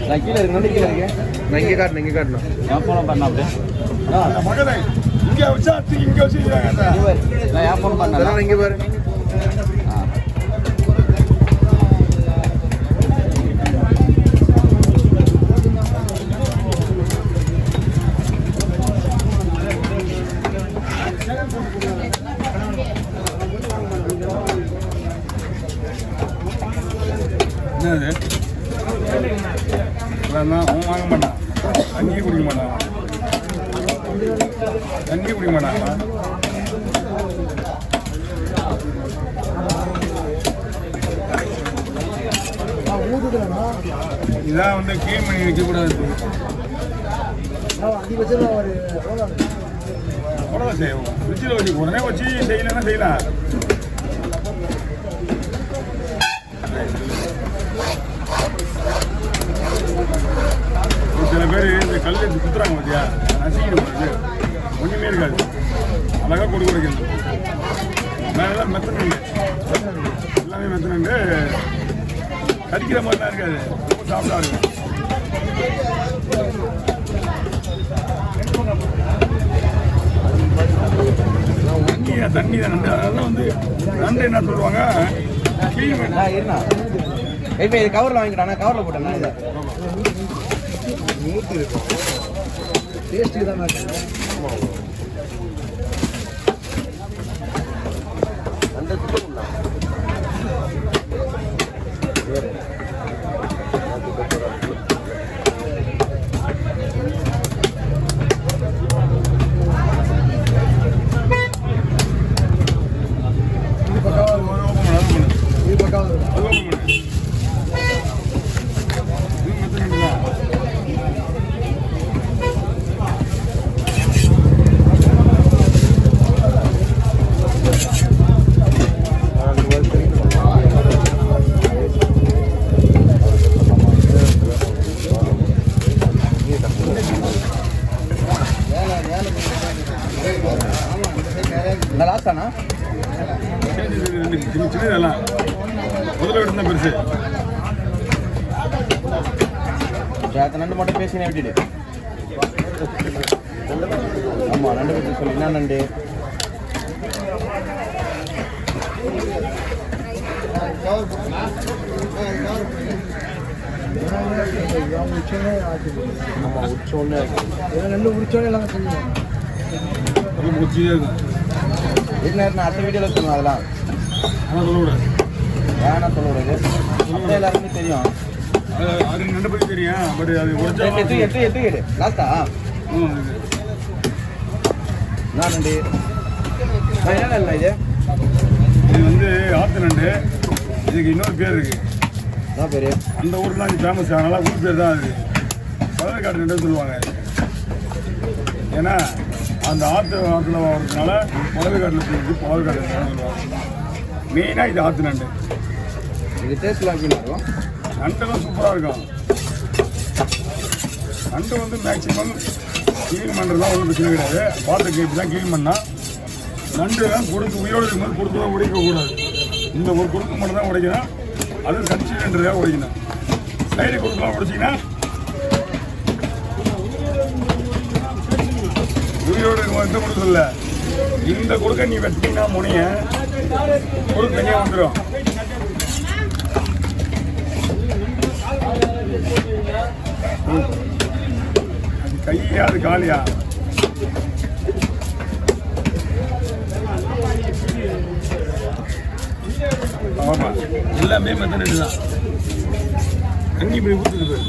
நான் கீழே இருக்கு கீழே இருக்கேன். நான் இங்கே காட்டணும் என் ஃபோனை பண்ண அப்படியே மகனே இங்கே வச்சா இங்கே வச்சுக்கிறாங்க. நான் என் ஃபோன் பண்ணேன் இங்கே பாரு. என்னது அவன் வாங்க மாட்டான். தண்ணி குடிக்க மாட்டான். இதான் வந்து கிளீன் பண்ணி வைக்கக்கூடாது. அவ்வளோதான் செய்வோம். ஃப்ரிட்ஜில் வச்சு உடனே வச்சு செய்யலைன்னா செய்யலாம். சில பேர் இந்த கல் எடுத்து குத்துறாங்க பார்த்தியா, நசிக்கிட்டு ஒன்றுமே இருக்காது. அழகாக கொடுக்குறது மேலாம் மெத்தனண்டு, எல்லாமே மெத்தனண்டு. கடிக்கிற மாதிரிலாம் இருக்காது, ரொம்ப சாப்பிட்டா இருக்கும். தண்ணி தான் நண்டு. அதெல்லாம் வந்து நண்டு என்ன சொல்லுவாங்க, கிளீன் இருந்தா இப்போ இது கவரில் வாங்கிட்டானா, கவரில் போட்டேன்னா இதை ஊற்றி இருக்கும். டேஸ்ட்டுக்கு தான் நண்டு சுத்தம் வேறு லாஸ்டானா சின்னதெல்லாம் முதல்ல எடுத்து தான் பெருசு. நண்டு மட்டும் பேசினே விட்டுடு. ஆமாம் நண்டு பற்றி சொல்லி என்ன நண்டு உச்சோன்னு நண்டு உரிச்சோன்னே எல்லாம் செஞ்சேன். என்ன அடுத்த வீடியோவில் சொல்லணும். அதெல்லாம் சொல்லக்கூடாது, வேணா சொல்லக்கூடாது. அப்படியே எல்லாருமே தெரியும். அது நண்டு பற்றி தெரியும். பட் அது எட்டு லாஸ்டா நான் நண்டு என்ன இல்லை இது வந்து ஆத்து நண்டு. இதுக்கு இன்னொரு பேர் இருக்கு. என்ன பேர்? அந்த ஊர்லாம் இது ஃபேமஸ். அதனால ஊர் பேர் தான் அது பழவேற்காடு நண்டுன்னு சொல்லுவாங்க. ஏன்னா அந்த ஆற்றுல வர்றதுனால பழவேற்காட்டில் போயிட்டு பழவேற்காடு சொல்லுவாங்க. மெயினாக இது ஆற்று நண்டு. இது டேஸ்ட்லாம் எப்படி இருக்கும்? நண்டெல்லாம் சூப்பராக இருக்கும். நண்டு வந்து மேக்ஸிமம் க்ளீன் பண்ணுறதுலாம் ஒன்றும் பிரச்சனை கிடையாது. பாத்திரக்கு இப்படி தான் க்ளீன் பண்ணால் நண்டுலாம் கொடுத்து உயிரோடு இருக்கும்போது கொடுத்து தான் உடைக்கக்கூடாது. இந்த ஒரு கொடுக்கு மட்டும் தான் உடைக்கணும். அது கன்சிடென்ட்ரியாக உடைக்கணும். சைடு கொடுக்கலாம் உடைச்சிங்கன்னா உயிரோடு இருக்கும். எந்த கொடுக்க இல்லை. இந்த கொடுக்க நீ வெட்டிங்கன்னா முனைய கொடுக்க தனியாக வந்துடும். அது கையா அது காலியா? ஆமாம், எல்லாமே மெத்தனடு தான். தண்ணி இப்படி ஊற்றுது பேர்.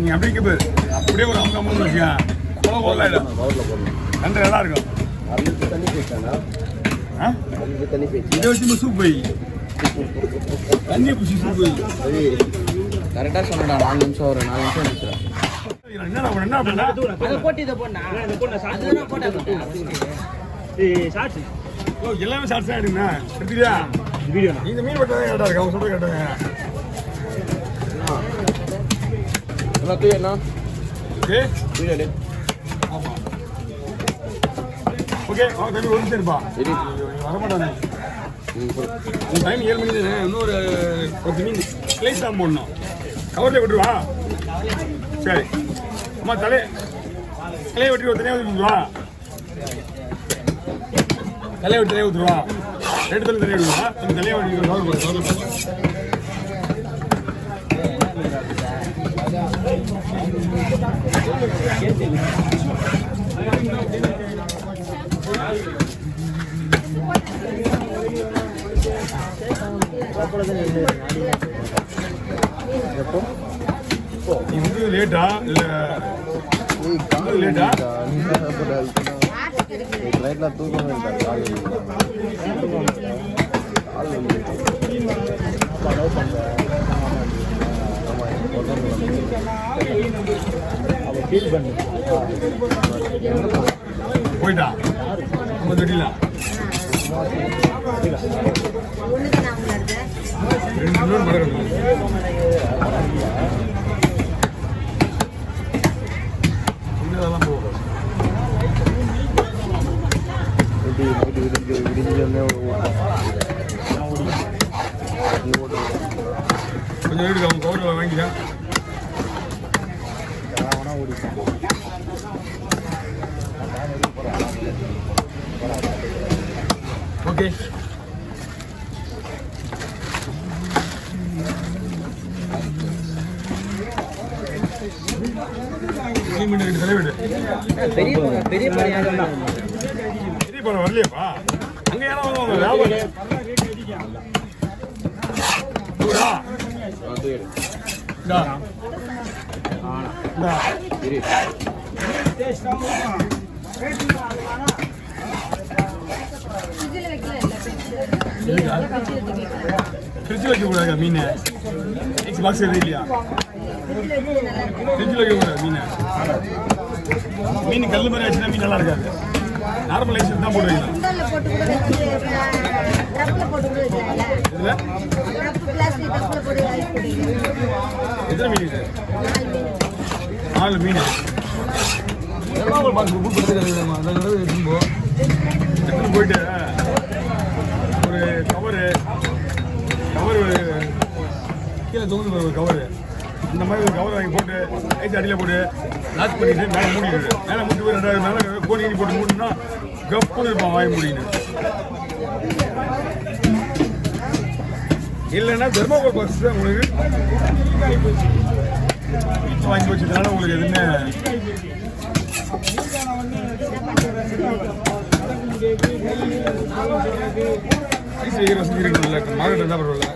நீ அப்படிங்க பேர் அப்படியே ஒரு அம்மா வச்சியா கொலை கொள்ளாயிடும். நண்டு நல்லா இருக்கும். இதை வச்சு சூப் போய் தண்ணி பிடிச்சி சூப் போய் கரெக்டாக சொன்னடா. 4 நிமிஷம் ஒரு 4 நிமிஷம் இருந்துச்சுடா. என்ன எல்லாமே ஷார்ட்ஸ் தான் எடுங்கண்ணா. எடுத்துக்கியா வீடியோ? இந்த மீன் வெட்டதான் கரெக்டாக இருக்கு. அவங்க சொல்றது கேட்டாங்க. என்ன வீடியோ? ஆமாம், ஓகே. அவன் தம்பி ஒரு நிமிஷம் இருப்பா. வரமாட்டானே. உன் டைம் 7 மணி தானே. இன்னொரு 10 மீன் ஸ்லைஸ் தான் போடணும். கவரில் விட்டுருவா. சரி அம்மா தலையை வெட்டி ஒரு தனியாக ஊற்றுவா. தலையை வெட்டி தனியாக ஊற்றுவா. 2 தலை தனியாக விடுவா. இந்த தலையை வெட்டி இது லேட்டா இல்ல லேட்டா லைட்ல தூக்கம் போயிட்டா நம்ம தெரியல 2 நிமிஷம் மறக்கணும். இதெல்லாம் போகும் கொஞ்சம் வீடு அவங்க கவுரில் வாங்கிட்டேன். ஓகே தலைவிடு பெரிய படம் வரலையப்பா. அங்க யாரும் வியாபாரம் ஃப்ரிட்ஜில் வைக்கக்கூடாது மீன். எக்ஸ் பாக்ஸ் எதுவும் இல்லையா? ஃப்ரிட்ஜில் வைக்கக்கூடாது மீன் கல் மாதிரி ஆச்சுன்னா மீன் நல்லா இருக்காது. நார்மல் ஐஸ் தான் போட்டு வைக்கலாம். எத்தனை மீன் இது? 4 மீன். எல்லாம் பாக்ஸ் எடுத்துன்னு போயிட்டு ஒரு கவரு கீழே தொங்குது ஒரு கவரு. இந்த மாதிரி ஒரு கவர் வாங்கி போட்டு ஐஸ் அடியில் போட்டு லாக் பண்ணிட்டு மேலே மூடிடுது. மேலே மூட்டி போய் 2 மேலே கோணி போட்டு மூடினா கப்புன்னு இருப்பான் வாங்கி முடின்னு. இல்லைன்னா தெர்மோகோல் பாக்ஸ் தான் உங்களுக்கு வாங்கி வச்சதுனால உங்களுக்கு எதுவுமே ஐஸ் வைக்கிற வசதி இருக்குல்ல. மார்க்கெட் இருந்தால் பரவாயில்ல.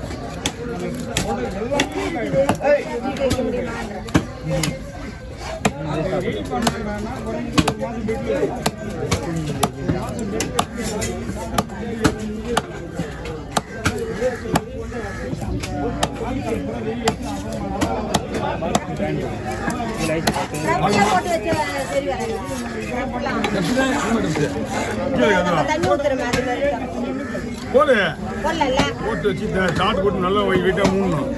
போட்டு வச்சு சாட்டு போட்டு நல்லா வெயிட்டா மூடணும்.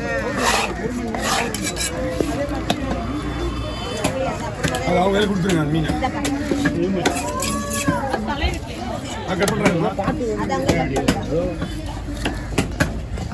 அது அவங்க வேலை கொடுத்துருங்க மீன். கட் பண்ணுறாங்க.